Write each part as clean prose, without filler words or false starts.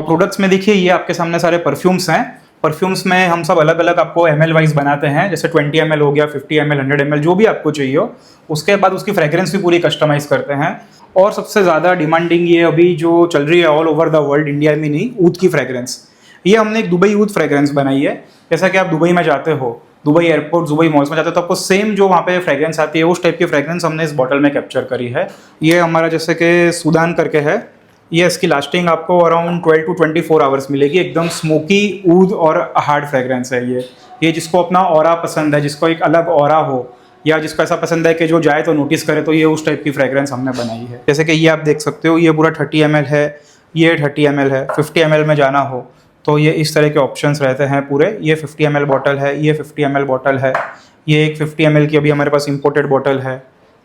Products में देखिए ये आपके सामने सारे परफ्यूम्स हैं। परफ्यूम्स में हम सब अलग अलग आपको ml वाइज बनाते हैं, जैसे 20 ml हो गया, 50 ml, 100 ml, जो भी आपको चाहिए हो। उसके बाद उसकी फ्रेग्रेंस भी पूरी कस्टमाइज करते हैं। और सबसे ज़्यादा डिमांडिंग ये अभी जो चल रही है all over the world, India में नहीं, ऊद की फ्रेग्रेंस। ये हमने एक दुबई ऊद फ्रेग्रेंस बनाई है। जैसा कि आप दुबई में जाते हो, दुबई एयरपोर्ट, दुबई मॉल्स में जाते हो, तो आपको सेम जो वहाँ पे फ्रेग्रेंस आती है उस टाइप की फ्रेग्रेंस हमने इस बॉटल में कैप्चर करी है। ये हमारा जैसे कि सूडान करके है, ये इसकी लास्टिंग आपको अराउंड 12 to 24 आवर्स मिलेगी। एकदम स्मोकी ऊद और हार्ड फ्रेग्रेंस है ये जिसको अपना ऑरा पसंद है, जिसको एक अलग ऑरा हो, या जिसको ऐसा पसंद है कि जो जाए तो नोटिस करे, तो ये उस टाइप की फ्रेग्रेंस हमने बनाई है। जैसे कि ये आप देख सकते हो, ये पूरा 30 ml है, ये 30 ml है। 50 ml में जाना हो तो ये इस तरह के ऑप्शंस रहते हैं पूरे। ये 50 ml बॉटल है, ये 50 ml बॉटल है, ये एक 50 ml की अभी हमारे पास इंपोर्टेड बॉटल है,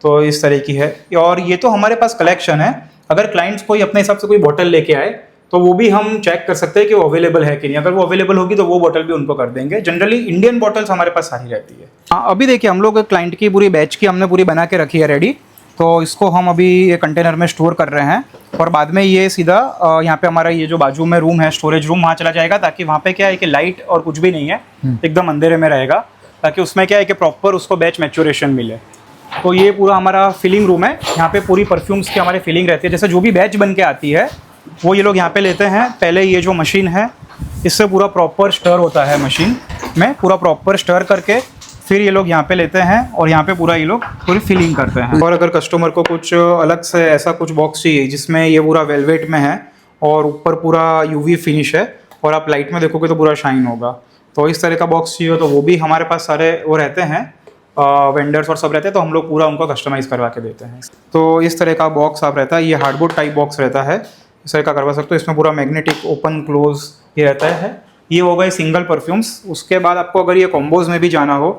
तो इस तरह की है। और ये तो हमारे पास कलेक्शन है। अगर क्लाइंट्स कोई अपने हिसाब से कोई बॉटल लेके आए तो वो भी हम चेक कर सकते हैं कि वो अवेलेबल है कि नहीं। अगर वो अवेलेबल होगी तो वो बॉटल भी उनको कर देंगे। जनरली इंडियन बॉटल्स हमारे पास सारी रहती है। हाँ, अभी देखिए हम लोग क्लाइंट की पूरी बैच की हमने पूरी बना के रखी है रेडी। तो इसको हम अभी ये कंटेनर में स्टोर कर रहे हैं और बाद में ये सीधा यहाँ पे हमारा ये जो बाजू में रूम है, स्टोरेज रूम, वहाँ चला जाएगा, ताकि वहाँ पे क्या है कि लाइट और कुछ भी नहीं है, एकदम अंधेरे में रहेगा, ताकि उसमें क्या है कि प्रॉपर उसको बैच मैच्योरेशन मिले। तो ये पूरा हमारा फिलिंग रूम है। यहाँ पे पूरी परफ्यूम्स की हमारी फिलिंग रहती है। जैसे जो भी बैच बन के आती है वो ये लोग यहाँ पे लेते हैं। पहले ये जो मशीन है इससे पूरा प्रॉपर स्टर होता है, मशीन में पूरा प्रॉपर स्टर करके फिर ये लोग यहाँ पे लेते हैं और यहाँ पे पूरा ये लोग पूरी फिलिंग करते हैं। और अगर कस्टमर को कुछ अलग से ऐसा कुछ बॉक्स चाहिए जिसमें ये पूरा वेलवेट में है और ऊपर पूरा यूवी फिनिश है और आप लाइट में देखोगे तो पूरा शाइन होगा, तो इस तरह का बॉक्स चाहिए तो वो भी हमारे पास सारे वो रहते हैं, वेंडर्स और सब रहते हैं, तो हम लोग पूरा उनको कस्टमाइज़ करवा के देते हैं। तो इस तरह का बॉक्स आप रहता है, ये हार्डबोर्ड टाइप बॉक्स रहता है, इस तरह का करवा सकते हो। इसमें पूरा मैग्नेटिक ओपन क्लोज ये रहता है। ये हो गए सिंगल परफ्यूम्स। उसके बाद आपको अगर ये कॉम्बोज में भी जाना हो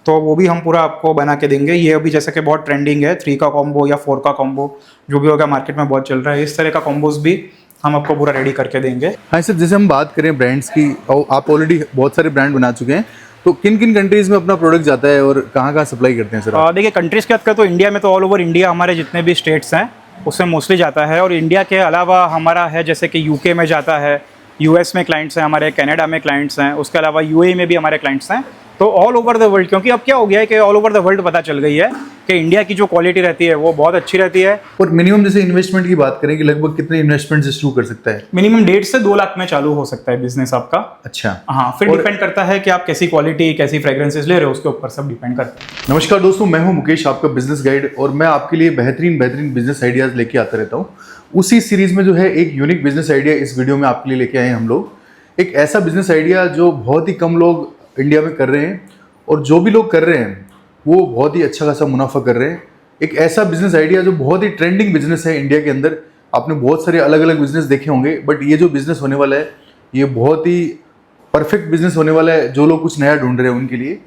तो वो भी हम पूरा आपको बना के देंगे। ये अभी जैसे कि बहुत ट्रेंडिंग है, 3 का कॉम्बो या 4 का कॉम्बो, जो भी होगा मार्केट में बहुत चल रहा है। इस तरह का कॉम्बोज भी हम आपको पूरा रेडी करके देंगे। हाँ सर, जैसे हम बात करें ब्रांड्स की, आप ऑलरेडी बहुत सारे ब्रांड बना चुके हैं, तो किन किन कंट्रीज़ में अपना प्रोडक्ट जाता है और कहाँ कहाँ सप्लाई करते हैं सर? देखिए कंट्रीज़ की बात करें तो इंडिया में तो ऑल ओवर इंडिया हमारे जितने भी स्टेट्स हैं उसमें मोस्टली जाता है। और इंडिया के अलावा हमारा है जैसे कि यूके में जाता है, यूएस में क्लाइंट्स हैं हमारे, कनाडा में क्लाइंट्स हैं, उसके अलावा यूएई में भी हमारे क्लाइंट्स हैं। तो ऑल ओवर द वर्ल्ड, क्योंकि अब क्या हो गया है कि ऑल ओवर द वर्ल्ड पता चल गई है कि इंडिया की जो क्वालिटी रहती है वो बहुत अच्छी रहती है। और मिनिमम जैसे इन्वेस्टमेंट की बात करें कि लगभग कितने इन्वेस्टमेंट से शुरू कर सकता है? मिनिमम 1.5 से 2 लाख में चालू हो सकता है बिजनेस आपका। अच्छा। हाँ, फिर डिपेंड करता है कि आप कैसी क्वालिटी, कैसी फ्रेग्रेंसेस ले रहे हो, उसके ऊपर सब डिपेंड करता है। नमस्कार दोस्तों, मैं हूं मुकेश, आपका बिजनेस गाइड, और मैं आपके लिए बेहतरीन बिजनेस आइडियाज़ लेके आता रहता हूं। उसी सीरीज़ में जो है एक यूनिक बिजनेस आइडिया इस वीडियो में आपके लिए लेके आए हैं हम लोग। एक ऐसा बिजनेस आइडिया जो बहुत ही कम लोग इंडिया में कर रहे हैं, और जो भी लोग कर रहे हैं वो बहुत ही अच्छा खासा मुनाफा कर रहे हैं। एक ऐसा बिजनेस आइडिया जो बहुत ही ट्रेंडिंग बिजनेस है इंडिया के अंदर। आपने बहुत सारे अलग अलग बिजनेस देखे होंगे, बट ये जो बिजनेस होने वाला है ये बहुत ही परफेक्ट बिजनेस होने वाला है। जो लोग कुछ नया ढूंढ रहे हैं उनके लिए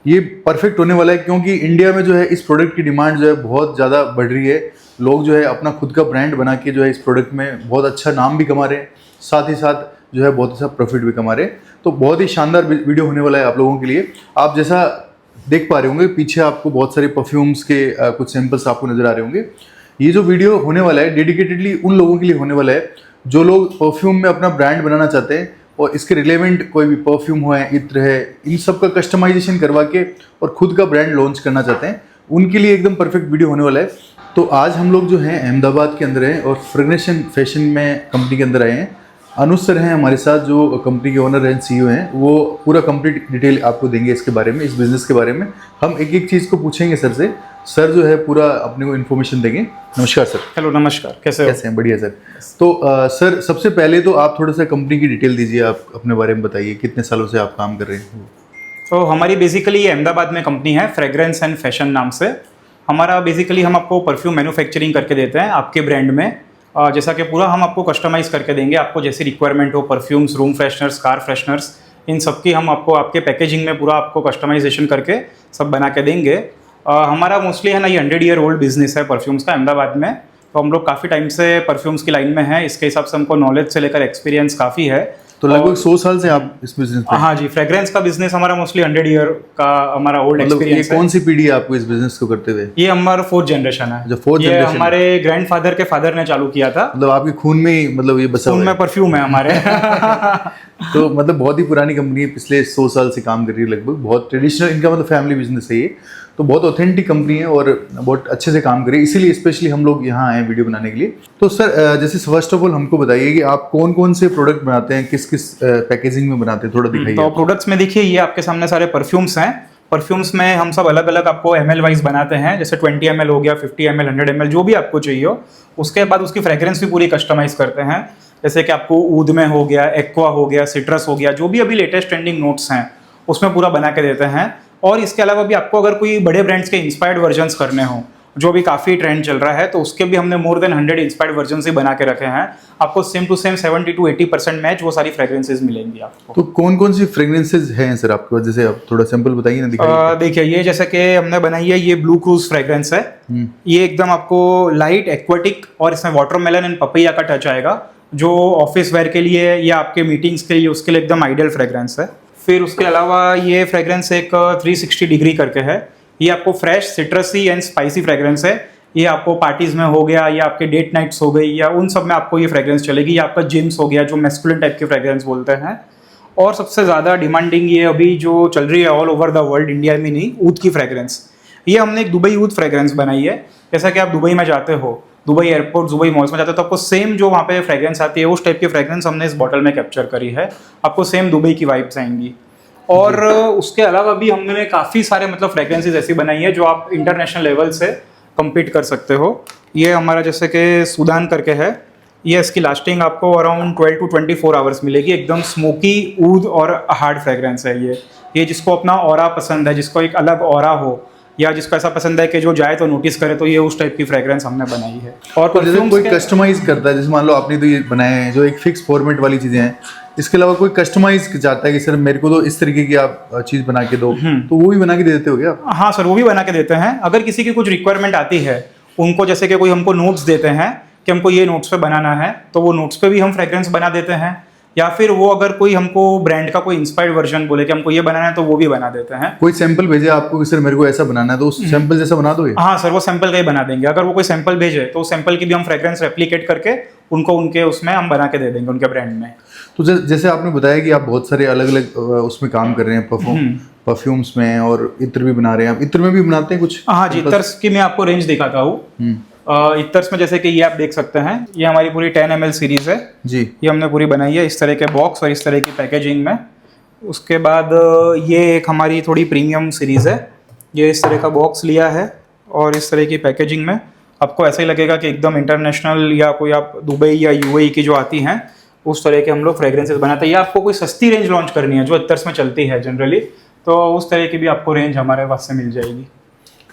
ये परफेक्ट होने वाला है, क्योंकि इंडिया में जो है इस प्रोडक्ट की डिमांड जो है बहुत ज़्यादा बढ़ रही है। लोग जो है अपना खुद का ब्रांड बना के जो है इस प्रोडक्ट में बहुत अच्छा नाम भी कमा रहे हैं, साथ ही साथ जो है बहुत अच्छा प्रॉफिट भी कमा रहे हैं। तो बहुत ही शानदार वीडियो होने वाला है आप लोगों के लिए। आप जैसा देख पा रहे होंगे पीछे आपको बहुत सारे परफ्यूम्स के कुछ सैंपल्स आपको नजर आ रहे होंगे। ये जो वीडियो होने वाला है डेडिकेटेडली उन लोगों के लिए होने वाला है जो लोग परफ्यूम में अपना ब्रांड बनाना चाहते हैं और इसके रिलेवेंट कोई भी परफ्यूम हो, इत्र है, इन सब का कस्टमाइजेशन करवा के और खुद का ब्रांड लॉन्च करना चाहते हैं, उनके लिए एकदम परफेक्ट वीडियो होने वाला है। तो आज हम लोग जो हैं अहमदाबाद के अंदर हैं और फ्रेग्रेशन फैशन में कंपनी के अंदर आए हैं। अनुज सर हैं हमारे साथ, जो कंपनी के ओनर एंड सीईओ हैं। वो पूरा कंप्लीट डिटेल आपको देंगे इसके बारे में, इस बिज़नेस के बारे में। हम एक एक चीज़ को पूछेंगे सर से। सर जो है पूरा अपने को इन्फॉर्मेशन देंगे। नमस्कार सर। हेलो, नमस्कार, कैसे हैं? बढ़िया सर। तो सर सबसे पहले तो आप थोड़ा सा कंपनी की डिटेल दीजिए, आप अपने बारे में बताइए, कितने सालों से आप काम कर रहे हैं? तो हमारी बेसिकली अहमदाबाद में कंपनी है, फ्रेग्रेंस एंड फैशन नाम से। हमारा बेसिकली हम आपको परफ्यूम मैन्युफैक्चरिंग करके देते हैं आपके ब्रांड में। जैसा कि पूरा हम आपको कस्टमाइज करके देंगे, आपको जैसी रिक्वायरमेंट हो, perfumes, room fresheners, car fresheners, इन सब की हम आपको आपके पैकेजिंग में पूरा आपको कस्टमाइजेशन करके सब बना के देंगे। हमारा मोस्टली है ना ये 100 ईयर ओल्ड बिजनेस है परफ्यूम्स का अहमदाबाद में। तो हम लोग काफ़ी टाइम से परफ्यूम्स की लाइन में हैं, इसके हिसाब से हमको नॉलेज से लेकर एक्सपीरियंस काफ़ी है। तो लगभग 100 साल से आप इस बिजनेस में? हाँ जी, फ्रेग्रेंस का बिजनेस हमारा मोस्टली 100 ईयर का हमारा ओल्ड मतलब ये एक्सपीरियंस है। कौन सी पीढ़ी है आपको इस बिजनेस को करते हुए? ये हमारा 4th जनरेशन है। जो 4th ये जनरेशन हमारे ग्रैंडफादर के फादर ने चालू किया था। मतलब आपके खून में ही मतलब ये बसा हुआ उनमें परफ्यूम है हमारे। है। तो मतलब बहुत ही पुरानी कंपनी है, पिछले 100 साल से काम कर रही है लगभग, बहुत ट्रेडिशनल इनका मतलब फैमिली बिजनेस है ये, तो बहुत ऑथेंटिक कंपनी है और बहुत अच्छे से काम कर रही है, इसीलिए स्पेशली हम लोग यहाँ आए वीडियो बनाने के लिए। तो सर जैसे फर्स्ट ऑफ ऑल हमको बताइए कि आप कौन कौन से प्रोडक्ट बनाते हैं, किस किस पैकेजिंग में बनाते हैं, थोड़ा दिखाइए। तो प्रोडक्ट्स में देखिए, ये आपके सामने सारे परफ्यूम्स हैं। परफ्यूम्स में हम सब अलग अलग आपको ml वाइज बनाते हैं, जैसे 20 ml हो गया, 50 ml, 100 ml, जो भी आपको चाहिए हो। उसके बाद उसकी फ्रेग्रेंस भी पूरी कस्टमाइज करते हैं, जैसे कि आपको ऊद में हो गया, एक्वा हो गया, सिट्रस हो गया, जो भी अभी लेटेस्ट ट्रेंडिंग नोट्स हैं उसमें पूरा बना के देते हैं। और इसके अलावा भी आपको अगर कोई बड़े ब्रांड्स के इंस्पायर्ड वर्जन्स करने हो, जो भी काफ़ी ट्रेंड चल रहा है, तो उसके भी हमने मोर देन 100 इंस्पायर्ड वर्जन ही बना के रखे हैं। आपको same to same 70 to 80% match वो सारी फ्रेग्रेंसेज मिलेंगी आपको। तो कौन कौन सी फ्रेग्रेंसेज हैं सर आपके पास, जैसे आप थोड़ा सैंपल बताइए ना, दिखाइए। देखिए, ये जैसे कि हमने बनाई है, ये ब्लू क्रूज फ्रेग्रेंस है। ये एकदम आपको लाइट एक्वाटिक और इसमें वाटरमेलन एंड पपैया का टच आएगा, जो ऑफिस वेयर के लिए या आपके मीटिंग्स के लिए, उसके लिए एकदम आइडियल फ्रेग्रेंस है। फिर उसके अलावा ये फ्रेग्रेंस एक 360 डिग्री करके है। ये आपको फ्रेश सिट्रसी एंड स्पाइसी फ्रेग्रेंस है। ये आपको पार्टीज में हो गया, या आपके डेट नाइट्स हो गई, या उन सब में आपको ये फ्रेग्रेंस चलेगी। या आपका जिम्स हो गया, जो मैस्कुलिन टाइप की फ्रेग्रेंस बोलते हैं। और सबसे ज़्यादा डिमांडिंग ये अभी जो चल रही है all over the world, India में नहीं, ऊद की फ्रेग्रेंस। ये हमने एक दुबई ऊद फ्रेग्रेंस बनाई है। जैसा कि आप दुबई में जाते हो, दुबई एयरपोर्ट, दुबई मॉल्स में जाते हो, तो आपको सेम जो वहाँ पे फ्रेग्रेंस आती है, उस टाइप की फ्रेग्रेंस हमने इस बॉटल में कैप्चर करी है। आपको सेम दुबई की वाइब्स आएंगी। और उसके अलावा भी हमने काफ़ी सारे मतलब फ्रेग्रेंसेस ऐसी बनाई है जो आप इंटरनेशनल लेवल से कम्पीट कर सकते हो। ये हमारा जैसे कि सूडान करके है, ये इसकी लास्टिंग आपको अराउंड 12 to 24 आवर्स मिलेगी। एकदम स्मोकी ऊद और हार्ड फ्रेग्रेंस है ये जिसको अपना ऑरा पसंद है, जिसको एक अलग ऑरा हो, या जिसको ऐसा पसंद है कि जो जाए तो नोटिस करे, तो ये उस टाइप की फ्रेग्रेंस हमने बनाई है। और तो जैसे कोई कस्टमाइज करता है, जैसे मान लो आपने तो ये बनाए हैं जो एक फिक्स फॉर्मेट वाली चीजें हैं, इसके अलावा कोई कस्टमाइज चाहता है कि सर मेरे को तो इस तरीके की आप चीज बना के दो, तो वो भी बना के दे देते हो क्या? हाँ सर, वो भी बना के देते हैं। अगर किसी की कुछ रिक्वायरमेंट आती है उनको, जैसे कि कोई हमको नोट्स देते हैं कि हमको ये नोट्स पे बनाना है, तो वो नोट्स पे भी हम फ्रेग्रेंस बना देते हैं। या फिर वो अगर कोई हमको ब्रांड का कोई इंस्पायर्ड वर्जन बोले कि हमको ये बनाना है, तो वो भी बना देते हैं। कोई सैंपल भेजे आपको कि सर मेरे को ऐसा बनाना है, तो उस सैंपल जैसा बना दोगे? हाँ सर, वो सैंपल का ही बना देंगे। अगर वो कोई सैंपल भेजे तो उस सैंपल की भी हम फ्रेग्रेंस रेप्लिकेट करके उनको उनके उसमें हम बना के दे देंगे, उनके ब्रांड में। तो जैसे आपने बताया कि आप बहुत सारे अलग अलग उसमें काम कर रहे हैं, परफ्यूम्स में, और इत्र भी बना रहे हैं। आप इत्र में भी बनाते हैं कुछ? हाँ जी, इत्र की मैं आपको रेंज दिखाता हूँ। इतर्स में जैसे कि ये आप देख सकते हैं, ये हमारी पूरी 10 ml सीरीज है जी। ये हमने पूरी बनाई है इस तरह के बॉक्स और इस तरह की पैकेजिंग में। उसके बाद ये एक हमारी थोड़ी प्रीमियम सीरीज है। ये इस तरह का बॉक्स लिया है और इस तरह की पैकेजिंग में आपको ऐसा ही लगेगा कि एकदम इंटरनेशनल, या कोई आप दुबई या यूएई की जो आती हैं उस तरह के हम लोग फ्रेग्रेंसेस बनाते हैं। या आपको कोई सस्ती रेंज लॉन्च करनी है जो इतर्स में चलती है जनरली, तो उस तरह की भी आपको रेंज हमारे पास से मिल जाएगी।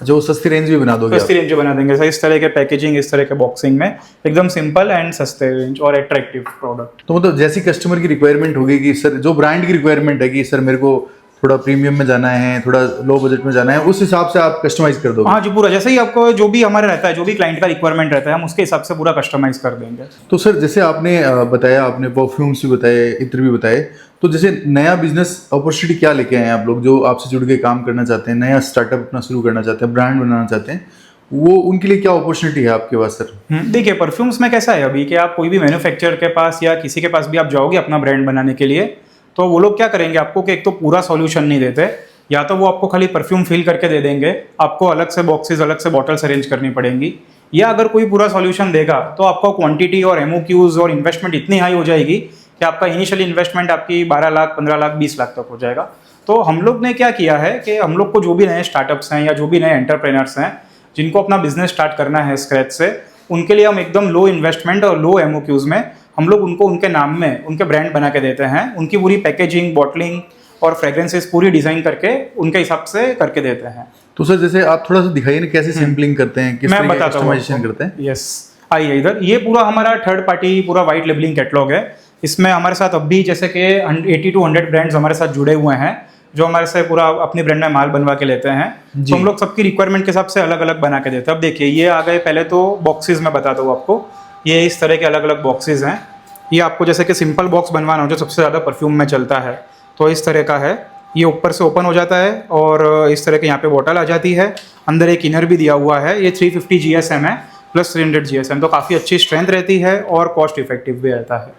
जो सस्ती रेंज भी बना दोगे? सस्ती रेंज बना देंगे सर, इस तरह के पैकेजिंग, इस तरह के बॉक्सिंग में, एकदम सिंपल एंड सस्ते रेंज और अट्रैक्टिव प्रोडक्ट। तो मतलब जैसी कस्टमर की रिक्वायरमेंट होगी कि सर, जो ब्रांड की रिक्वायरमेंट है कि सर मेरे को थोड़ा प्रीमियम में जाना है, थोड़ा लो बजट में जाना है, उस हिसाब से आप कस्टमाइज कर दोगे? हाँ जी, पूरा जैसे ही आपको जो भी हमारे रहता है, जो भी क्लाइंट का रिक्वायरमेंट रहता है, हम उसके हिसाब से पूरा कस्टमाइज कर देंगे। तो सर जैसे आपने बताया, आपने परफ्यूम्स भी बताए, इत्र भी बताए, तो जैसे नया बिजनेस अपॉर्चुनिटी क्या लेके आए हैं आप लोग, जो आपसे जुड़ के काम करना चाहते हैं, नया स्टार्टअप अपना शुरू करना चाहते हैं, ब्रांड बनाना चाहते हैं, वो उनके लिए क्या अपॉर्चुनिटी है आपके पास सर? देखिए, परफ्यूम्स में कैसा है अभी कि आप कोई भी मैन्युफैक्चरर के पास या किसी के पास भी आप जाओगे अपना ब्रांड बनाने के लिए, तो वो लोग क्या करेंगे आपको कि एक तो पूरा सॉल्यूशन नहीं देते, या तो वो आपको खाली परफ्यूम फिल करके दे देंगे, आपको अलग से बॉक्सेस, अलग से बॉटल्स अरेंज करनी पड़ेंगी। या अगर कोई पूरा सॉल्यूशन देगा तो आपको क्वांटिटी और एमओक्यूज और इन्वेस्टमेंट इतनी हाई हो जाएगी कि आपका इनिशियल इन्वेस्टमेंट आपकी 12 लाख, 15 लाख, 20 लाख तक हो जाएगा। तो हम लोग ने क्या किया है कि हम लोग को जो भी नए स्टार्टअप्स हैं या जो भी नए एंटरप्रेनर्स हैं जिनको अपना बिजनेस स्टार्ट करना है स्क्रैच से, उनके लिए हम एकदम लो इन्वेस्टमेंट और लो एमओक्यूज में हम लोग उनको उनके नाम में उनके ब्रांड बना के देते हैं। उनकी पूरी पैकेजिंग, बॉटलिंग और फ्रेग्रेंसेस पूरी डिजाइन करके उनके हिसाब से करके देते हैं। तो सर जैसे आप थोड़ा सा दिखाइए ना, कैसे सैम्पलिंग करते हैं, किस तरह का कस्टमाइजेशन करते हैं? यस, आइए इधर। ये पूरा हमारा थर्ड पार्टी पूरा वाइट लेबलिंग कैटलॉग है। इसमें हमारे साथ अभी जैसे कि 80 to 100 ब्रांड्स हमारे साथ जुड़े हुए हैं जो हमारे से पूरा अपनी ब्रांड में माल बनवा के लेते हैं। तो हम लोग सबकी रिक्वायरमेंट के हिसाब से अलग अलग बना के देते हैं। अब देखिए, ये आ गए, पहले तो बॉक्सेस में बताता हूँ आपको। ये इस तरह के अलग अलग बॉक्सेस हैं। ये आपको जैसे कि सिंपल बॉक्स बनवाना हो जो सबसे ज़्यादा परफ्यूम में चलता है, तो इस तरह का है। ये ऊपर से ओपन हो जाता है और इस तरह के यहाँ पे बॉटल आ जाती है। अंदर एक इनर भी दिया हुआ है। ये 350 GSM है प्लस 300 GSM, तो काफ़ी अच्छी स्ट्रेंथ रहती है और कॉस्ट इफेक्टिव भी रहता है।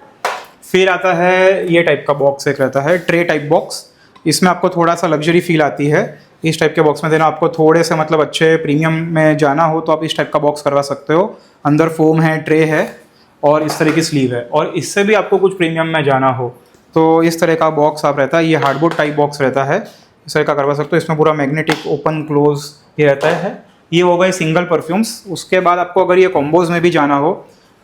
फिर आता है ये टाइप का बॉक्स एक रहता है, ट्रे टाइप बॉक्स। इसमें आपको थोड़ा सा लग्जरी फील आती है। इस टाइप के बॉक्स में देना आपको थोड़े से मतलब अच्छे प्रीमियम में जाना हो तो आप इस टाइप का बॉक्स करवा सकते हो। अंदर फोम है, ट्रे है और इस तरह की स्लीव है। और इससे भी आपको कुछ प्रीमियम में जाना हो तो इस तरह का बॉक्स आप रहता है। ये हार्डबोर्ड टाइप बॉक्स रहता है, इस तरह का करवा सकते हो। इसमें पूरा मैग्नेटिक ओपन क्लोज ये रहता है। ये हो गए सिंगल परफ्यूम्स। उसके बाद आपको अगर ये कॉम्बोज में भी जाना हो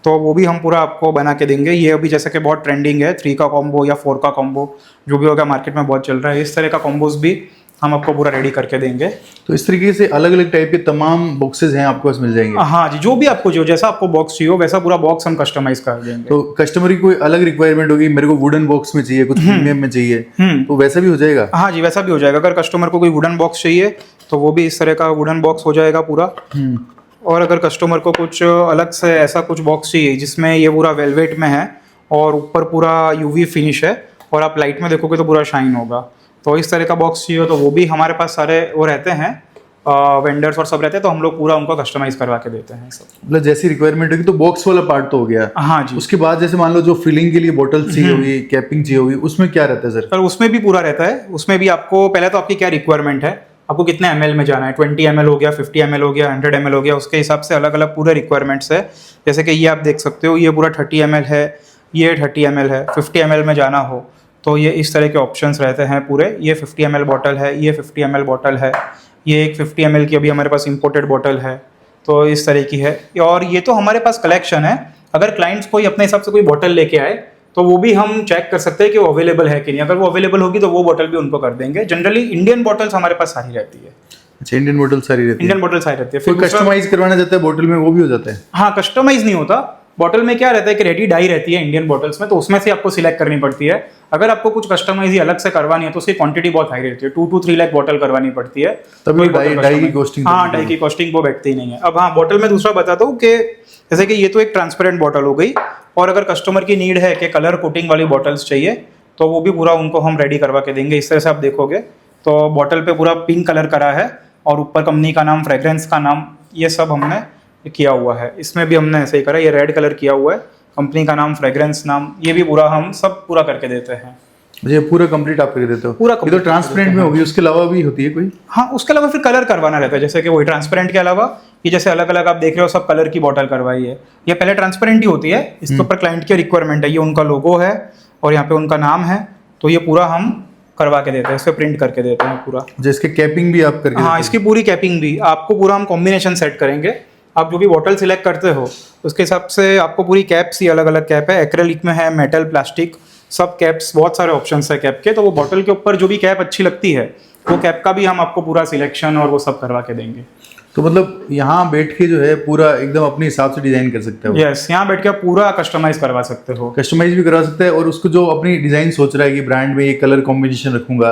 तो वो भी हम पूरा आपको बना के देंगे। ये अभी जैसे कि बहुत ट्रेंडिंग है, 3 का कॉम्बो या 4 का कॉम्बो जो भी होगा मार्केट में बहुत चल रहा है। इस तरह का कॉम्बोज भी हम आपको पूरा रेडी करके देंगे। तो इस तरीके से अलग अलग टाइप के तमाम बॉक्सेस हैं आपके पास मिल जाएंगे। हाँ जी, जो भी आपको जो जैसा आपको बॉक्स चाहिए वैसा पूरा बॉक्स हम कस्टमाइज कर देंगे। तो कस्टमर की कोई अलग रिक्वायरमेंट होगी, मेरे को वुडन बॉक्स में चाहिए, कुछ प्रीमियम में चाहिए, तो वैसा भी हो जाएगा? हाँ जी, वैसा भी हो जाएगा। अगर कस्टमर को कोई वुडन बॉक्स चाहिए तो वो भी इस तरह का वुडन बॉक्स हो जाएगा पूरा। और अगर कस्टमर को कुछ अलग से ऐसा कुछ बॉक्स चाहिए जिसमें ये पूरा वेलवेट में है और ऊपर पूरा यूवी फिनिश है और आप लाइट में देखोगे तो पूरा शाइन होगा, तो इस तरह का बॉक्स चाहिए तो वो भी हमारे पास सारे वो रहते हैं, वेंडर्स और सब रहते हैं, तो हम लोग पूरा उनको कस्टमाइज करवा के देते हैं सब। मतलब जैसी रिक्वायरमेंट होगी। तो बॉक्स वाला पार्ट तो हो गया। हाँ जी। उसके बाद जैसे मान लो जो फिलिंग के लिए बोतल चाहिए होगी, कैपिंग चाहिए होगी, उसमें क्या रहता है सर? उसमें भी पूरा रहता है। उसमें भी आपको पहले तो आपकी क्या रिक्वायरमेंट है, आपको कितने ml में जाना है, 20 ml हो गया, 50 ml हो गया, 100 ml हो गया, उसके हिसाब से अलग अलग पूरे रिक्वायरमेंट्स है। जैसे कि ये आप देख सकते हो, ये पूरा 30 ml है, ये 30 ml है। 50 ml में जाना हो तो ये इस तरह के ऑप्शंस रहते हैं पूरे। ये 50 ml बॉटल है, ये 50 ml बॉटल है, ये एक 50 ml की अभी हमारे पास इंपोर्टेड बॉटल है, तो इस तरह की है। और ये तो हमारे पास कलेक्शन है। अगर क्लाइंट्स कोई अपने हिसाब से कोई बॉटल लेके आए तो वो भी हम चेक कर सकते हैं कि वो अवेलेबल है कि नहीं। अगर वो अवेलेबल होगी तो वो बॉटल भी उनको कर देंगे। जनरली इंडियन बॉटल्स हमारे पास सारी रहती है। अच्छा, इंडियन बॉटल सारी रहती है। इंडियन बॉटल सारी रहती है। फिर कस्टमाइज करवाना चाहता है बॉटल में, वो भी हो जाता है? हाँ, कस्टमाइज नहीं होता। बॉटल में क्या रहता है कि रेडी डाई रहती है इंडियन बॉटल्स में, तो उसमें से आपको सिलेक्ट करनी पड़ती है। अगर आपको कुछ कस्टमाइज ही अलग से करवानी है तो उसकी क्वांटिटी बहुत हाई रहती है, 2 to 3 लाख बॉटल करवानी पड़ती है। तभी डाई की कॉस्टिंग। हाँ, डाई की कॉस्टिंग वो बैठती ही नहीं है। अब हाँ, बॉटल में दूसरा बताता हूँ कि जैसे कि ये तो एक ट्रांसपेरेंट बॉटल हो गई, और अगर कस्टमर की नीड है कि कलर कोटिंग वाली बॉटल्स चाहिए तो वो भी पूरा उनको हम रेडी करवा के देंगे। इस तरह से आप देखोगे तो बॉटल पे पूरा पिंक कलर करा है और ऊपर कंपनी का नाम, फ्रेग्रेंस का नाम, ये सब हमने किया हुआ है। इसमें भी हमने ऐसे ही करा, ये रेड कलर किया हुआ है, कंपनी का नाम, फ्रेग्रेंस नाम, ये भी पूरा हम सब पूरा करके देते हैं। ये पूरा कंप्लीट आप करके देते हो? पूरा ये तो ट्रांसपेरेंट में होगी, उसके अलावा भी होती है कोई? हाँ, उसके अलावा फिर कलर करवाना रहता है। जैसे कि वही ट्रांसपेरेंट के अलावा ये जैसे अलग अलग आप देख रहे हो सब कलर की बॉटल करवाई है। ये पहले ट्रांसपेरेंट ही होती है, इसके ऊपर क्लाइंट की रिक्वायरमेंट है, ये उनका लोगो है और यहाँ पे उनका नाम है, तो ये पूरा हम करवा के देते हैं, इस पे प्रिंट करके देते हैं पूरा। जिसके कैपिंग भी आप करके? हाँ, इसकी पूरी कैपिंग भी आपको पूरा हम कॉम्बिनेशन सेट करेंगे। आप जो भी बॉटल सिलेक्ट करते हो उसके हिसाब से आपको पूरी कैप्स ही अलग अलग कैप है, एक्रेलिक में है, मेटल, प्लास्टिक, सब कैप्स, बहुत सारे ऑप्शंस है कैप के। तो वो बॉटल के ऊपर जो भी कैप अच्छी लगती है वो कैप का भी हम आपको पूरा सिलेक्शन और वो सब करवा के देंगे। तो मतलब यहाँ बैठ के जो है पूरा एकदम अपने हिसाब से डिजाइन कर सकते हो? यस, यहाँ बैठ के आप पूरा कस्टमाइज करवा सकते हो। कस्टमाइज भी करवा सकते हैं, और उसको जो अपनी डिजाइन सोच रहा है कि ब्रांड में ये कलर कॉम्बिनेशन रखूंगा,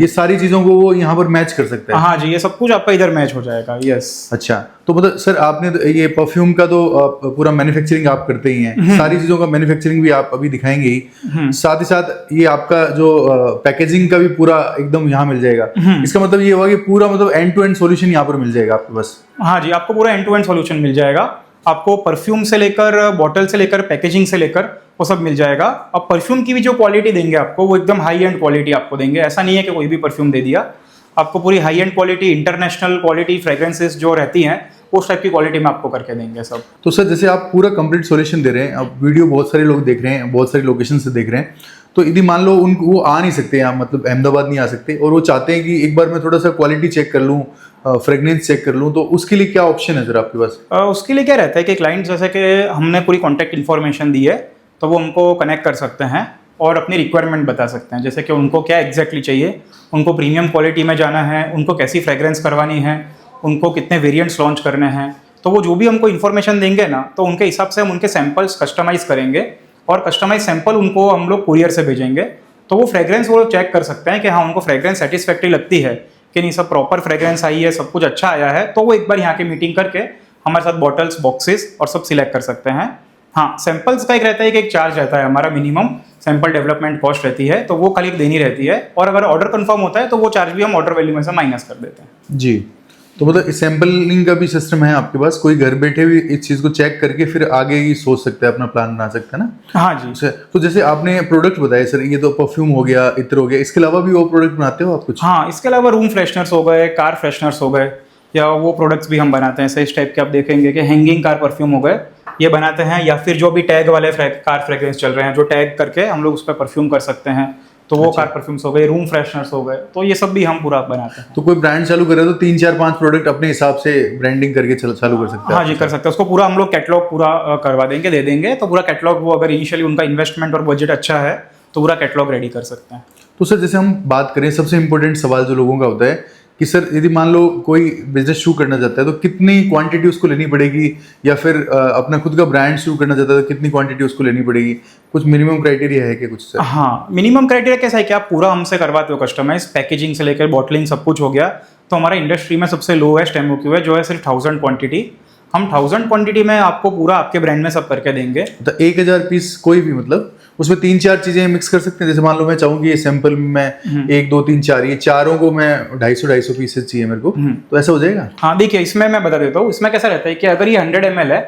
ये सारी चीजों को वो यहाँ पर मैच कर सकता है? हाँ जी, ये सब कुछ आपका इधर मैच हो जाएगा। यस। अच्छा, तो मतलब सर आपने तो ये परफ्यूम का तो पूरा मैन्युफैक्चरिंग आप करते ही हैं, सारी चीजों का मैन्युफैक्चरिंग भी आप अभी दिखाएंगे ही, साथ ही साथ ये आपका जो पैकेजिंग का भी पूरा एकदम यहाँ मिल जाएगा। इसका मतलब ये हुआ कि पूरा मतलब एंड टू एंड सॉल्यूशन यहाँ पर मिल जाएगा आपके पास? हाँ जी, आपको पूरा एंड टू एंड सॉल्यूशन मिल जाएगा। आपको परफ्यूम से लेकर, बॉटल से लेकर, पैकेजिंग से लेकर वो सब मिल जाएगा। अब परफ्यूम की भी जो क्वालिटी देंगे आपको वो एकदम हाई एंड क्वालिटी आपको देंगे। ऐसा नहीं है कि कोई भी परफ्यूम दे दिया, आपको पूरी high and quality, international quality fragrances जो रहती हैं उस टाइप की क्वालिटी में आपको करके देंगे सब। तो सर जैसे आप पूरा कंप्लीट सॉल्यूशन दे रहे हैं, अब वीडियो बहुत सारे लोग देख रहे हैं, बहुत सारी लोकेशन से देख रहे हैं, तो यदि मान लो उनको वो आ नहीं सकते यहाँ, मतलब अहमदाबाद नहीं आ सकते, और वो चाहते हैं कि एक बार मैं थोड़ा सा क्वालिटी चेक कर लूँ, फ्रेग्रेंस चेक कर लूँ, तो उसके लिए क्या ऑप्शन है सर आपके पास? उसके लिए क्या रहता है कि क्लाइंट जैसे कि हमने पूरी कॉन्टैक्ट इन्फॉर्मेशन दी है तो वो हमको कनेक्ट कर सकते हैं और अपनी रिक्वायरमेंट बता सकते हैं। जैसे कि उनको क्या एग्जैक्टली चाहिए, उनको प्रीमियम क्वालिटी में जाना है, उनको कैसी फ्रेग्रेंस करवानी है, उनको कितने वेरिएंट्स लॉन्च करने हैं, तो वो जो भी हमको इन्फॉर्मेशन देंगे ना, तो उनके हिसाब से हम उनके सैंपल्स कस्टमाइज़ करेंगे और कस्टमाइज सैंपल उनको हम लोग कुरियर से भेजेंगे। तो वो फ्रेग्रेंस वो चेक कर सकते हैं कि हाँ उनको फ्रेग्रेंस सेटिस्फैक्ट्री लगती है कि नहीं, सब प्रॉपर फ्रेग्रेंस आई है, सब कुछ अच्छा आया है, तो वो एक बार यहाँ की मीटिंग करके हमारे साथ बॉटल्स, बॉक्सेस और सब सिलेक्ट कर सकते हैं। हाँ, सैंपल्स का एक रहता है कि एक चार्ज रहता है हमारा मिनिमम, सैंपल डेवलपमेंट कॉस्ट रहती है, तो वो खाली देनी रहती है, और अगर ऑर्डर कंफर्म होता है तो वो चार्ज भी हम ऑर्डर वैल्यू में से माइनस कर देते हैं। जी, तो मतलब सैंपलिंग का भी सिस्टम है आपके पास, कोई घर बैठे भी इस चीज़ को चेक करके फिर आगे ही सोच सकता है, अपना प्लान बना सकता है ना। हाँ जी। अच्छा, तो जैसे आपने प्रोडक्ट बताए सर, ये तो परफ्यूम हो गया, इत्र हो गया, इसके अलावा भी वो प्रोडक्ट बनाते हो आप कुछ? हाँ, इसके अलावा रूम फ्रेशनर्स हो गए, कार फ्रेशनर्स हो गए, या वो प्रोडक्ट्स भी हम बनाते हैं। इस टाइप के आप देखेंगे कि हैंगिंग कार परफ्यूम हो गए, ये बनाते हैं, या फिर जो भी टैग वाले कार फ्रेग्रेंस चल रहे हैं, जो टैग करके हम लोग उस पर परफ्यूम कर सकते हैं, तो वो कार परफ्यूम्स हो गए, रूम फ्रेशनर्स हो गए, तो ये सब भी हम पूरा बनाते हैं। तो कोई ब्रांड चालू करे तो 3 4 5 प्रोडक्ट अपने हिसाब से ब्रांडिंग करके चालू कर सकते हैं? हाँ जी, कर सकते हैं। उसको पूरा हम लोग कैटलॉग पूरा करवा देंगे, दे देंगे, तो पूरा कैटलॉग, वो अगर इनिशियली उनका इन्वेस्टमेंट और बजट अच्छा है तो पूरा कैटलॉग रेडी कर सकते हैं। तो सर जैसे हम बात करें, सबसे इंपॉर्टेंट सवाल जो लोगों का होता है कि सर यदि मान लो कोई बिजनेस शुरू करना चाहता है तो कितनी क्वांटिटी उसको लेनी पड़ेगी, या फिर अपना खुद का ब्रांड शुरू करना चाहता है तो कितनी क्वांटिटी उसको लेनी पड़ेगी? कुछ मिनिमम क्राइटेरिया है क्या कुछ सर? हाँ, मिनिमम क्राइटेरिया कैसा है कि आप पूरा हमसे करवाते हो कस्टमाइज, पैकेजिंग से लेकर बॉटलिंग सब कुछ हो गया, तो हमारा इंडस्ट्री में सबसे लोएस्ट MOQ है जो है सिर्फ 1000 क्वांटिटी। हम 1000 क्वांटिटी में आपको पूरा आपके ब्रांड में सब करके देंगे। तो 1000 पीस कोई भी, मतलब उसमें 3 4 चीजें मिक्स कर सकते हैं? जैसे मान लो मैं चाहूंगी ये सैंपल में 1 2 3 4, ये चारों को मैं 250 पीसेस चाहिए मेरे को, तो ऐसा हो जाएगा? हाँ, देखिए इसमें मैं बता देता हूँ, इसमें कैसा रहता है कि अगर ये 100 ml है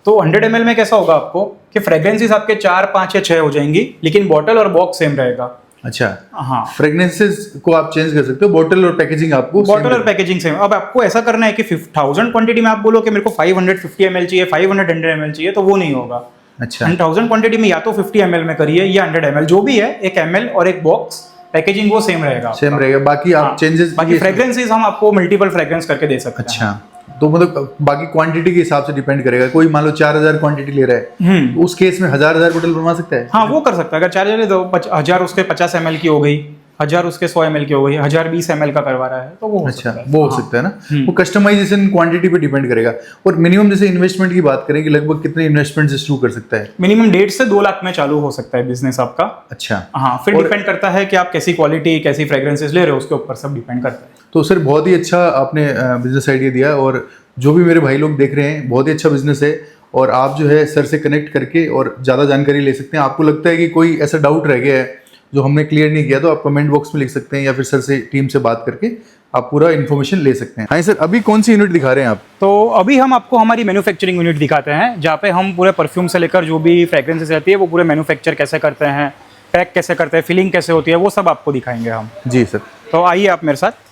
तो 100 ml में कैसा होगा आपको कि फ्रेग्रेंसेस आपके 4 5 या 6 हो जाएंगी, लेकिन बॉटल और बॉक्स सेम रहेगा। अच्छा, हाँ, फ्रेग्रेंसेस को आप चेंज कर सकते हो, बॉटल और पैकेजिंग आपको बॉटल और पैकेजिंग सेम। अब आपको ऐसा करना है कि 1000 क्वांटिटी में आप बोलो कि मेरे को 550 ml चाहिए, 500 ml चाहिए, तो वो नहीं होगा। अच्छा, 1000 क्वांटिटी में या तो 50 ml में करिए या 100 ml, जो भी है, एक ml और एक बॉक्स, पैकेजिंग वो सेम रहेगा, सेम रहेगा, बाकी आप चेंजेस, बाकी फ्रेग्रेंसेस हम आपको मल्टीपल फ्रेग्रेंस करके दे सकते हैं। अच्छा, तो मतलब बाकी क्वांटिटी के हिसाब से डिपेंड करेगा। कोई मान लो 4000 क्वांटिटी ले रहा है, तो उस केस में 1000 बोतल बनवा सकता है? हाँ, वो कर सकता है। अगर 4000 ले तो 1000 उसके 50 ml की हो गई, 1000 उसके 100 ml की हो गई, 1000 20 ml का करवा रहा है, तो वो हो अच्छा, सकता है। वो हो सकता है ना, वो कस्टमाइजेशन क्वांटिटी पे डिपेंड करेगा। और मिनिमम जैसे इन्वेस्टमेंट की बात करें कि लगभग कितने इन्वेस्टमेंट से शुरू कर सकता है? मिनिमम 1.5 से 2 लाख में चालू हो सकता है बिजनेस आपका। अच्छा, हाँ, फिर डिपेंड करता है कि आप कैसी क्वालिटी, कैसी फ्रेग्रेंसेस ले रहे हो, उसके ऊपर सब डिपेंड करता है। तो सर बहुत ही अच्छा आपने बिजनेस आइडिया दिया, और जो भी मेरे भाई लोग देख रहे हैं, बहुत ही अच्छा बिजनेस है, और आप जो है सर से कनेक्ट करके और ज़्यादा जानकारी ले सकते हैं। आपको लगता है कि कोई ऐसा डाउट रह गया है जो हमने क्लियर नहीं किया, तो आप कमेंट बॉक्स में लिख सकते हैं, या फिर सर से टीम से बात करके आप पूरा इन्फॉर्मेशन ले सकते हैं। हाँ सर, अभी कौन सी यूनिट दिखा रहे हैं आप? तो अभी हम आपको हमारी मैन्युफैक्चरिंग यूनिट दिखाते हैं, जहाँ पे हम पूरे परफ्यूम से लेकर जो भी फ्रेग्रेंसेस रहती है वो पूरे मैन्युफैक्चर कैसे करते हैं, पैक कैसे करते हैं, फिलिंग कैसे होती है, वो सब आपको दिखाएंगे हम। जी सर, तो आइए आप मेरे साथ।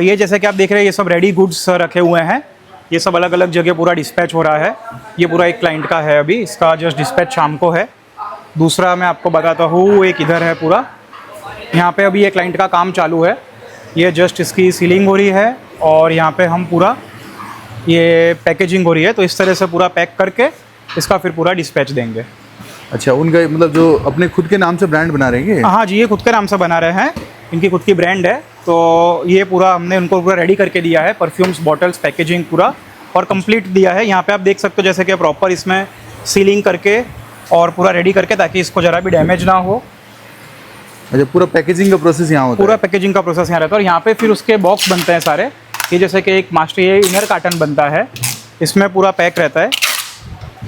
ये जैसे कि आप देख रहे हैं, ये सब रेडी गुड्स रखे हुए हैं, ये सब अलग अलग जगह पूरा डिस्पैच हो रहा है। ये पूरा एक क्लाइंट का है, अभी इसका जस्ट डिस्पैच शाम को है। दूसरा मैं आपको बताता हूँ, एक इधर है पूरा, यहाँ पे अभी ये क्लाइंट का काम चालू है, ये जस्ट इसकी सीलिंग हो रही है, और यहाँ पे हम पूरा ये पैकेजिंग हो रही है, तो इस तरह से पूरा पैक करके इसका फिर पूरा डिस्पैच देंगे। अच्छा, उनका मतलब जो अपने खुद के नाम से ब्रांड बना रहे हैं? हाँ जी, ये खुद के नाम से बना रहे हैं, इनकी खुद की ब्रांड है, तो ये पूरा हमने उनको पूरा रेडी करके दिया है, परफ्यूम्स, बॉटल्स, पैकेजिंग पूरा और कंप्लीट दिया है। यहाँ पे आप देख सकते हो जैसे कि प्रॉपर इसमें सीलिंग करके और पूरा रेडी करके, ताकि इसको ज़रा भी डैमेज ना हो। अच्छा, पूरा पैकेजिंग का प्रोसेस यहाँ होता है? पूरा पैकेजिंग का प्रोसेस यहाँ रहता है, और यहाँ पे फिर उसके बॉक्स बनते हैं सारे। ये जैसे कि एक मास्टर, ये इनर कार्टन बनता है, इसमें पूरा पैक रहता है,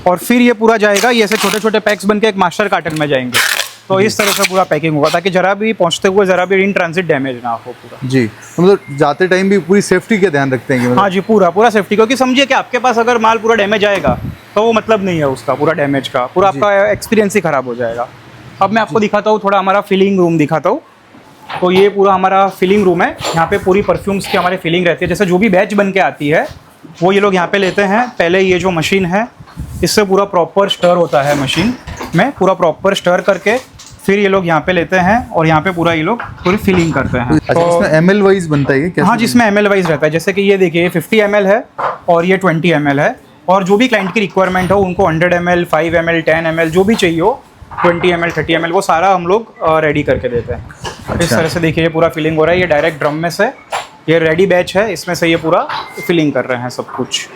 और फिर ये पूरा जाएगा, ये ऐसे छोटे छोटे पैक्स बन के एक मास्टर कार्टन में जाएंगे। तो इस तरह से पूरा पैकिंग होगा, ताकि जरा भी पहुँचते हुए जरा भी इन ट्रांजिट डैमेज ना हो पूरा। जी, तो मतलब जाते टाइम भी पूरी सेफ्टी का ध्यान रखते हैं कि मतलब? हाँ जी, पूरा सेफ्टी, क्योंकि समझिए कि आपके पास अगर माल पूरा डैमेज आएगा तो वो मतलब नहीं है उसका, पूरा डैमेज का, पूरा आपका एक्सपीरियंस ही खराब हो जाएगा। अब मैं आपको दिखाता हूँ, थोड़ा हमारा फिलिंग रूम दिखाता हूँ। तो ये पूरा हमारा फिलिंग रूम है, यहाँ पे पूरी परफ्यूम्स की हमारी फिलिंग रहती है। जैसे जो भी बैच बन के आती है वो ये लोग यहाँ पे लेते हैं। पहले ये जो मशीन है, इससे पूरा प्रॉपर स्टर होता है, मशीन में पूरा प्रॉपर स्टर करके फिर ये लोग यहाँ पे लेते हैं, और यहाँ पे पूरा ये लोग पूरी फिलिंग करते हैं। अच्छा, इसमें ml वाइज बनता है क्या? हाँ, जिसमें ml वाइज रहता है। जैसे कि ये देखिए 50 ml है और ये 20 ml है, और जो भी क्लाइंट की रिक्वायरमेंट हो, उनको 100 ml, 5 ml, 10 ml जो भी चाहिए हो, 20 ml, 30 ml, वो सारा हम लोग रेडी करके देते हैं। अच्छा। इस तरह से देखिए ये पूरा फिलिंग हो रहा है, ये डायरेक्ट ड्रम में से, ये रेडी बैच है, इसमें से ये पूरा फिलिंग कर रहे हैं सब कुछ।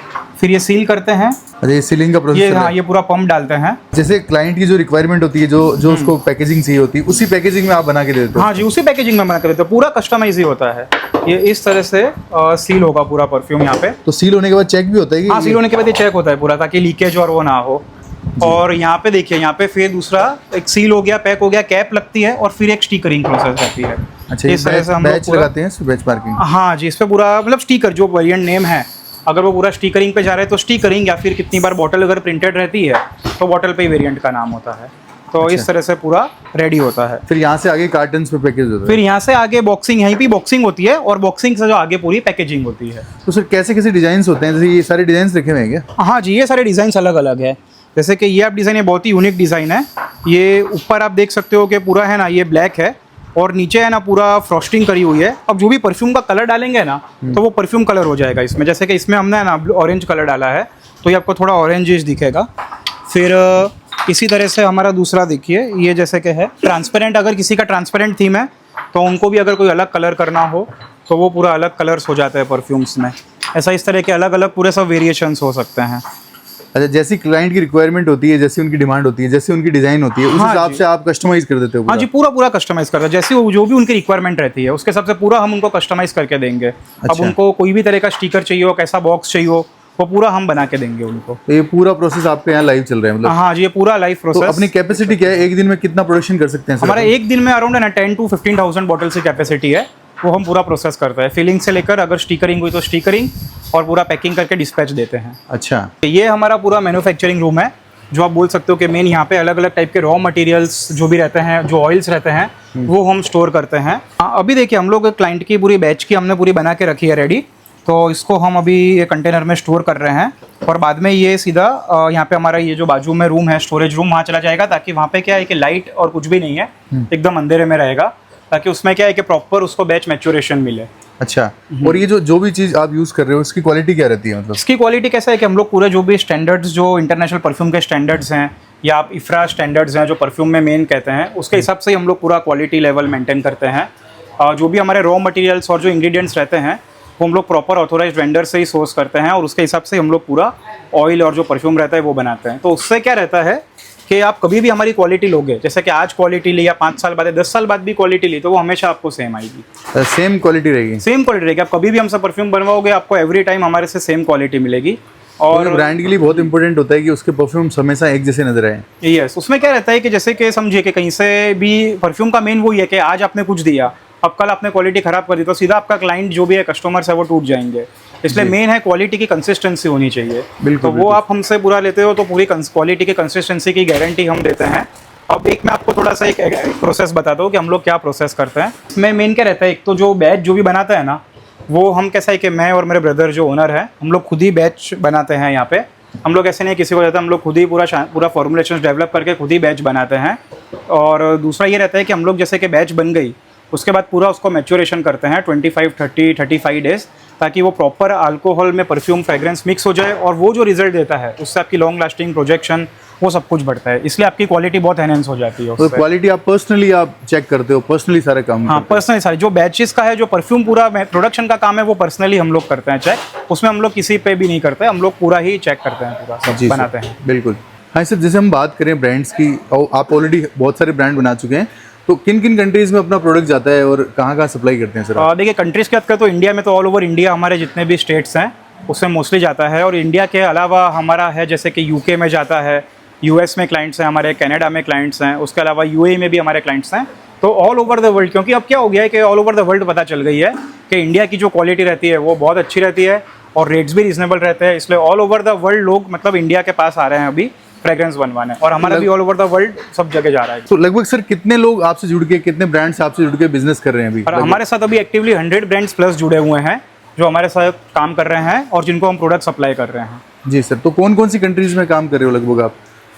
फिर ये सील करते हैं। अच्छा, ये सीलिंग का प्रोसेस ये, है? हाँ, ये पूरा पंप डालते हैं। जैसे क्लाइंट की जो रिक्वायरमेंट होती है, जो उसको पैकेजिंग चाहिए होती है, उसी पैकेजिंग में आप बना के देते हो? हाँ जी, उसी पैकेजिंग में बना के देते हैं, पूरा कस्टमाइज ही होता है। ये इस तरह से सील होगा पूरा परफ्यूम यहाँ पे। तो सील होने के बाद चेक भी होता है कि? हाँ, सील होने के बाद ये चेक होता है पूरा, ताकि लीकेज और वो ना हो। और यहाँ पे देखिए, यहाँ पे फिर दूसरा एक सील हो गया, पैक हो गया, कैप लगती है और फिर एक स्टिकरिंग प्रोसेस रहती है। अच्छा, इस तरह से हम बैच लगाते हैं, बैच मार्किंग। हाँ जी, इस पे पूरा मतलब स्टिकर जो वेरिएंट नेम है, अगर वो पूरा स्टिकरिंग पे जा रहा है तो स्टिकरिंग, या फिर कितनी बार बॉटल अगर प्रिंटेड रहती है तो बॉटल पे ही वेरिएंट का नाम होता है। तो अच्छा। इस तरह से पूरा रेडी होता है। फिर यहाँ से आगे कार्टन्स पे पैकेज होता है। फिर यहाँ से आगे बॉक्सिंग, यहीं पे बॉक्सिंग होती है और बॉक्सिंग से जो आगे पूरी पैकेजिंग होती है। तो सर कैसे कैसे डिजाइन होते हैं, जैसे ये सारे डिजाइन रखे हुए हैं क्या? हाँ जी, ये सारे डिज़ाइन अलग अलग है। जैसे कि ये आप डिज़ाइन, ये बहुत ही यूनिक डिज़ाइन है। ये ऊपर आप देख सकते हो कि पूरा है ना ये ब्लैक है और नीचे है ना पूरा फ्रॉस्टिंग करी हुई है। अब जो भी परफ्यूम का कलर डालेंगे ना तो वो परफ्यूम कलर हो जाएगा इसमें। जैसे कि इसमें हमने है ना ऑरेंज कलर डाला है तो ये आपको थोड़ा ऑरेंजिश दिखेगा। फिर इसी तरह से हमारा दूसरा देखिए, ये जैसे कि है ट्रांसपेरेंट। अगर किसी का ट्रांसपेरेंट थीम है तो उनको भी अगर कोई अलग कलर करना हो तो वो पूरा अलग कलर्स हो जाते हैं परफ्यूम्स में। ऐसा इस तरह के अलग अलग पूरे सब वेरिएशंस हो सकते हैं। अच्छा, जैसी क्लाइंट की रिक्वायरमेंट होती है, जैसी उनकी डिमांड होती है, जैसी उनकी डिजाइन होती है, उस हाँ हिसाब जी। से आप कस्टमाइज कर देते हो? हाँ जी, पूरा पूरा कस्टमाइज करते हैं। जैसे वो जो भी उनकी रिक्वायरमेंट रहती है उसके हिसाब से पूरा हम उनको कस्टमाइज करके देंगे। अब अच्छा। उनको कोई भी तरह का स्टिकर चाहिए हो, कैसा बॉक्स चाहिए हो, वो पूरा हम बना के देंगे उनको। तो ये पूरा प्रोसेस आपके यहाँ लाइव चल रहा है मतलब? हाँ जी, ये पूरा लाइव तो प्रोसेस। अपनी कैपेसिटी क्या है, एक दिन में कितना प्रोडक्शन कर सकते हैं सर? हमारा एक दिन में अराउंड है ना 10 to 15,000 बॉटल की कैपेसिटी है। वो हम पूरा प्रोसेस करते हैं, फिलिंग से लेकर अगर स्टिकरिंग हुई तो स्टिकरिंग, और पूरा पैकिंग करके डिस्पैच देते हैं। अच्छा, ये हमारा पूरा मैन्युफैक्चरिंग रूम है, जो आप बोल सकते हो कि मेन यहाँ पे अलग अलग टाइप के रॉ मटेरियल्स जो भी रहते हैं, जो ऑयल्स रहते हैं वो हम स्टोर करते हैं। अभी देखिए, हम लोग क्लाइंट की पूरी बैच की हमने पूरी बना के रखी है रेडी। तो इसको हम अभी ये कंटेनर में स्टोर कर रहे हैं और बाद में ये सीधा यहाँ पे हमारा ये जो बाजू में रूम है, स्टोरेज रूम, वहाँ चला जाएगा। ताकि वहाँ पे क्या है कि लाइट और कुछ भी नहीं है, एकदम अंधेरे में रहेगा, ताकि उसमें क्या है कि प्रॉपर उसको बैच मैच्योरेशन मिले। अच्छा। और ये जो भी चीज़ आप यूज़ कर रहे हो इसकी क्वालिटी क्या रहती है मतलब? इसकी क्वालिटी कैसा है कि हम लोग पूरे जो भी स्टैंडर्ड्स, जो इंटरनेशनल परफ्यूम के स्टैंडर्ड्स हैं या आप इफ्रा स्टैंडर्ड्स हैं जो परफ्यूम में मेन कहते हैं, उसके हिसाब से ही हम लोग पूरा क्वालिटी लेवल मेंटेन करते हैं। जो भी हमारे रॉ मटेरियल्स और जो इंग्रेडिएंट्स रहते हैं वो हम लोग प्रॉपर ऑथोराइज्ड वेंडर से ही सोर्स करते हैं और उसके हिसाब से हम लोग पूरा ऑयल और जो परफ्यूम रहता है वो बनाते हैं। तो उससे क्या रहता है कि आप कभी भी हमारी क्वालिटी लोगे, जैसे कि आज क्वालिटी ली या 5 साल बाद या 10 साल बाद भी क्वालिटी ली, तो वो हमेशा आपको सेम आएगी। सेम क्वालिटी रहेगी? सेम क्वालिटी रहेगी। आप कभी भी हमसे परफ्यूम बनवाओगे, आपको एवरी टाइम हमारे से सेम क्वालिटी मिलेगी। और ब्रांड के लिए बहुत इंपॉर्टेंट होता है कि उसके परफ्यूम्स हमेशा एक जैसे नजर आए। यस, उसमें क्या रहता है कि जैसे कि समझिए कि कहीं से भी परफ्यूम का मेन वही है कि आज आपने कुछ दिया, अब कल आपने क्वालिटी खराब कर दी तो सीधा आपका क्लाइंट जो भी है, कस्टमर्स है, वो टूट जाएंगे। इसलिए मेन है क्वालिटी की कंसिस्टेंसी होनी चाहिए। बिल्कुल, तो वो आप हमसे पूरा लेते हो तो पूरी क्वालिटी की कंसिस्टेंसी की गारंटी हम देते हैं। अब एक मैं आपको थोड़ा सा एक प्रोसेस बताता हूँ कि हम लोग क्या प्रोसेस करते हैं। इसमें मेन क्या रहता है, एक तो जो बैच जो भी बनाता है ना, वो हम कैसा है कि मैं और मेरे ब्रदर जो ओनर है, हम लोग खुद ही बैच बनाते हैं यहाँ पे। हम लोग ऐसे नहीं किसी को देता, हम लोग खुद ही पूरा फॉर्मुलेशन डेवलप करके खुद ही बैच बनाते हैं। और दूसरा ये रहता है कि हम लोग जैसे कि बैच बन गई उसके बाद पूरा उसको मैच्योरेशन करते हैं 25-30-35 डेज, ताकि वो प्रॉपर अल्कोहल में परफ्यूम फ्रेग्रेंस मिक्स हो जाए और वो जो रिजल्ट देता है उससे आपकी लॉन्ग लास्टिंग, प्रोजेक्शन, वो सब कुछ बढ़ता है। इसलिए आपकी क्वालिटी बहुत एनहेंस हो जाती है। तो क्वालिटी आप पर्सनली आप चेक करते हो, पर्सनली सारे काम? हाँ, पर्सनली सारे जो बैचेस का है, जो परफ्यूम पूरा प्रोडक्शन का काम है, वो पर्सनली हम लोग करते हैं चेक। उसमें हम लोग किसी पे भी नहीं करते, हम लोग पूरा ही चेक करते हैं, पूरा सब बनाते हैं। बिल्कुल। हाँ सर, जैसे हम बात करें ब्रांड्स की, आप ऑलरेडी बहुत सारे ब्रांड बना चुके हैं, तो किन किन कंट्रीज में अपना प्रोडक्ट जाता है और कहाँ कहाँ सप्लाई करते हैं सर? देखिए, कंट्रीज़ की बात करें तो इंडिया में तो ऑल ओवर इंडिया हमारे जितने भी स्टेट्स हैं उसमें मोस्टली जाता है। और इंडिया के अलावा हमारा है जैसे कि यूके में जाता है, यूएस में क्लाइंट्स हैं हमारे, कनाडा में क्लाइंट्स हैं, उसके अलावा यूएई में भी हमारे क्लाइंट्स हैं। तो ऑल ओवर द वर्ल्ड, क्योंकि अब क्या हो गया है कि ऑल ओवर द वर्ल्ड पता चल गई है कि इंडिया की जो क्वालिटी रहती है वो बहुत अच्छी रहती है और रेट्स भी रीजनेबल रहते हैं। इसलिए ऑल ओवर द वर्ल्ड लोग मतलब इंडिया के पास आ रहे हैं अभी फ्रेग्रेंस बनवाने, और हमारा भी ऑल ओवर द वर्ल्ड सब जगह जा रहा है। तो लगभग सर कितने लोग आपसे जुड़ के, कितने ब्रांड्स आपसे जुड़ के बिजनेस कर रहे हैं अभी? और हमारे साथ अभी एक्टिवली 100 ब्रांड्स प्लस जुड़े हुए हैं जो हमारे साथ काम कर रहे हैं और जिनको हम प्रोडक्ट सप्लाई कर रहे हैं। जी सर, तो कौन कौन सी कंट्रीज में काम कर रहे हो लगभग आप?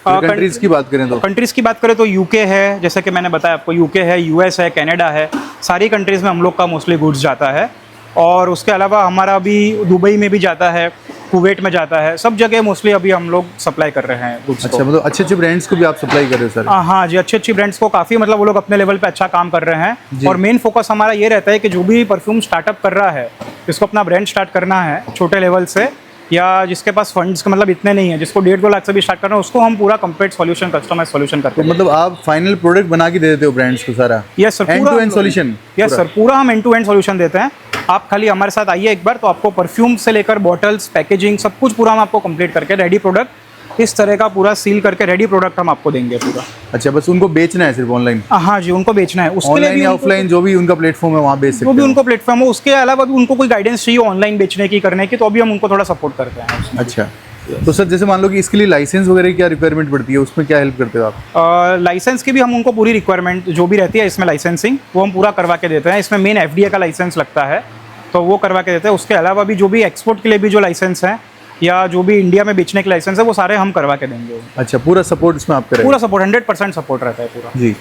कंट्रीज की बात करें तो? कंट्रीज़ की बात करें तो यूके है, जैसे कि मैंने बताया आपको, यूके है, यूएस है, कनाडा है, सारी कंट्रीज़ में हम लोग का मोस्टली गुड्स जाता है। और उसके अलावा हमारा अभी दुबई में भी जाता है, कुवैत में जाता है, सब जगह मोस्टली अभी हम लोग सप्लाई कर रहे हैं गुड्स। अच्छा, मतलब अच्छे अच्छे ब्रांड्स को भी आप सप्लाई कर रहे हो सर? हाँ जी, अच्छी ब्रांड्स को काफ़ी, मतलब वो लोग अपने लेवल पे अच्छा काम कर रहे हैं। और मेन फोकस हमारा ये रहता है कि जो भी परफ्यूम स्टार्टअप कर रहा है, जिसको अपना ब्रांड स्टार्ट करना है छोटे लेवल से, या जिसके पास फंड्स के मतलब इतने नहीं है, जिसको 1.5-2 लाख से भी स्टार्ट करना है, उसको हम पूरा कंप्लीट सॉल्यूशन, कस्टमाइज सॉल्यूशन करते हैं। मतलब आप फाइनल प्रोडक्ट बना के दे देते हो ब्रांड्स को सारा? Yes sir, and to end solution? Yes sir, पूरा हम एंड टू एंड सॉल्यूशन देते हैं। आप खाली हमारे साथ आइए एक बार, तो आपको परफ्यूम से लेकर बॉटल्स, पैकेजिंग, सब कुछ पूरा हम आपको कंप्लीट करके रेडी प्रोडक्ट इस तरह का पूरा सील करके रेडी प्रोडक्ट हम आपको देंगे पूरा। अच्छा, बस उनको बेचना है सिर्फ ऑनलाइन? हाँ जी, उनको बेचना है, उसके लिए ऑनलाइन भी या उनको- ऑफलाइन जो भी उनका प्लेटफॉर्म है वहाँ बेच जो सकते भी हैं? उनको प्लेटफॉर्म हो, उसके अलावा भी उनको कोई गाइडेंस चाहिए ऑनलाइन बेचने की, करने की, तो अभी हम उनको थोड़ा सपोर्ट करते हैं उसमें। अच्छा, तो सर जैसे मान लो कि इसके लिए लाइसेंस वगैरह की क्या रिक्वायरमेंट पड़ती है, उसमें क्या हेल्प करते हो आप? लाइसेंस की भी हम उनको पूरी रिक्वायरमेंट जो भी रहती है इसमें लाइसेंसिंग, वो हम पूरा करवा के देते हैं। इसमें मेन FDA का लाइसेंस लगता है, तो वो करवा के देते हैं। उसके अलावा भी जो भी एक्सपोर्ट के लिए भी जो लाइसेंस है या जो भी इंडिया में बेचने के लाइसेंस है, वो सारे हम करवा के देंगे। अच्छा, पूरा सपोर्ट इसमें आप करें? पूरा सपोर्ट, 100% सपोर्ट रहता है पूरा। जी।